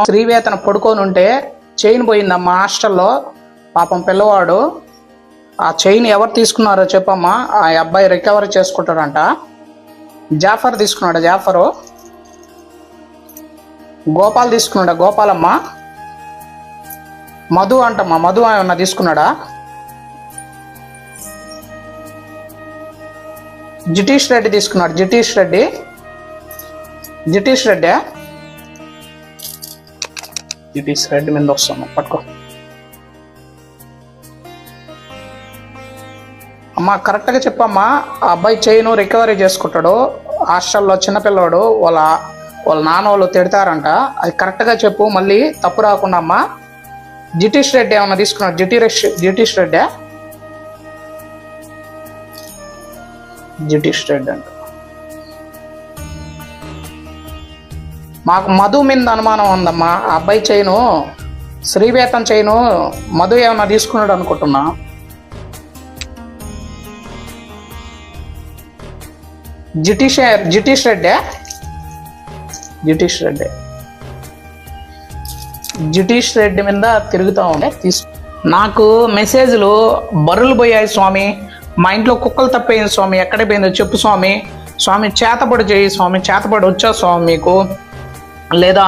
శ్రీవేతన పడుకొని ఉంటే చైన్ పోయిందమ్మా హాస్టల్లో. పాపం పిల్లవాడు. ఆ చైన్ ఎవరు తీసుకున్నారో చెప్పమ్మా. ఆ అబ్బాయి రికవరీ చేసుకుంటాడంట. జాఫర్ తీసుకున్నాడు. జాఫరు. గోపాల్ తీసుకున్నాడా? గోపాలమ్మ. మధు అంటమ్మా. మధు ఏమన్నా తీసుకున్నాడా? జిటీష్ రెడ్డి తీసుకున్నాడు. జిటీష్ రెడ్డి. జిటీష్ రెడ్డి జిటీష్ రెడ్డి మీద వస్తాను. పట్టుకో అమ్మా. కరెక్ట్గా చెప్పమ్మా. ఆ అబ్బాయి చైన్ రికవరీ చేసుకుంటాడు. హాస్టల్లో చిన్నపిల్లవాడు. వాళ్ళ నాన్న వాళ్ళు తిడతారంట. అది కరెక్ట్గా చెప్పు, మళ్ళీ తప్పు రాకుండా అమ్మా. జిటీష్ రెడ్డి ఏమన్నా తీసుకున్నాడు? జిటీష్ రెడ్డి. జిటీష్ రెడ్డి అంట. మాకు మధు మీద అనుమానం ఉందమ్మా. ఆ అబ్బాయి చైను, శ్రీవేతం చైను మధు ఏమన్నా తీసుకున్నాడు అనుకుంటున్నా. జిటీష్ రెడ్డి. జిటీష్ రెడ్డి. జిటీష్ రెడ్డి మీద తిరుగుతూ ఉండే నాకు మెసేజ్లు బర్రులు పోయాయి స్వామి. మా ఇంట్లో కుక్కలు తప్పేయింది స్వామి. ఎక్కడ పోయిందో చెప్పు స్వామి. స్వామి చేతపడి చేయి స్వామి. చేతపడి వచ్చా స్వామి మీకు. లేదా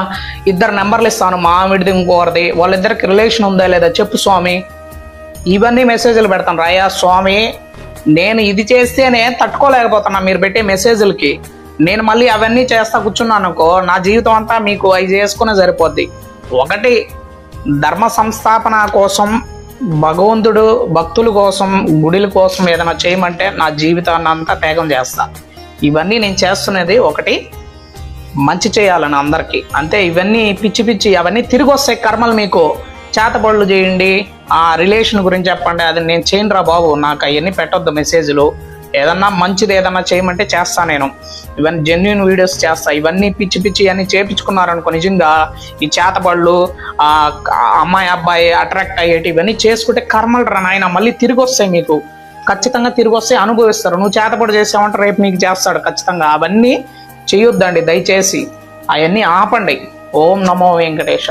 2 నెంబర్లు ఇస్తాను, మా ఆవిడది ఇంకోరిది. వాళ్ళిద్దరికి రిలేషన్ ఉందా లేదా చెప్పు స్వామి. ఇవన్నీ మెసేజ్లు పెడతాను. రాయా స్వామి, నేను ఇది చేస్తేనే తట్టుకోలేకపోతున్నా మీరు పెట్టే మెసేజ్లకి. నేను మళ్ళీ అవన్నీ చేస్తా కూర్చున్నాను అనుకో, నా జీవితం అంతా మీకు అవి చేసుకునే సరిపోద్ది. ఒకటి, ధర్మ సంస్థాపన కోసం, భగవంతుడు భక్తుల కోసం, గుడిల కోసం ఏదైనా చేయమంటే నా జీవితాన్ని అంతా త్యాగం చేస్తా. ఇవన్నీ నేను చేస్తున్నది ఒకటి, మంచి చేయాలని అందరికీ. అంతే. ఇవన్నీ పిచ్చి పిచ్చి అవన్నీ తిరిగి వస్తాయి కర్మలు మీకు. చేతబడులు చేయండి, ఆ రిలేషన్ గురించి చెప్పండి, అది నేను చేయనురా బాబు. నాకు అవన్నీ పెట్టొద్దు మెసేజ్లు. ఏదన్నా మంచిది ఏదన్నా చేయమంటే చేస్తా నేను. ఇవన్నీ జెన్యున్ వీడియోస్ చేస్తా. ఇవన్నీ పిచ్చి పిచ్చి అన్నీ చేపించుకున్నారనుకో, నిజంగా ఈ చేతబడులు, అమ్మాయి అబ్బాయి అట్రాక్ట్ అయ్యేటి ఇవన్నీ చేసుకుంటే కర్మలు రా నాయన మళ్ళీ తిరిగి వస్తాయి మీకు. ఖచ్చితంగా తిరిగి వస్తాయి, అనుభవిస్తారు. నువ్వు చేతబడి చేసావంటే రేపు నీకు చేస్తాడు ఖచ్చితంగా. అవన్నీ చేయొద్దండి దయచేసి. అవన్నీ ఆపండి. ఓం నమో వెంకటేశ.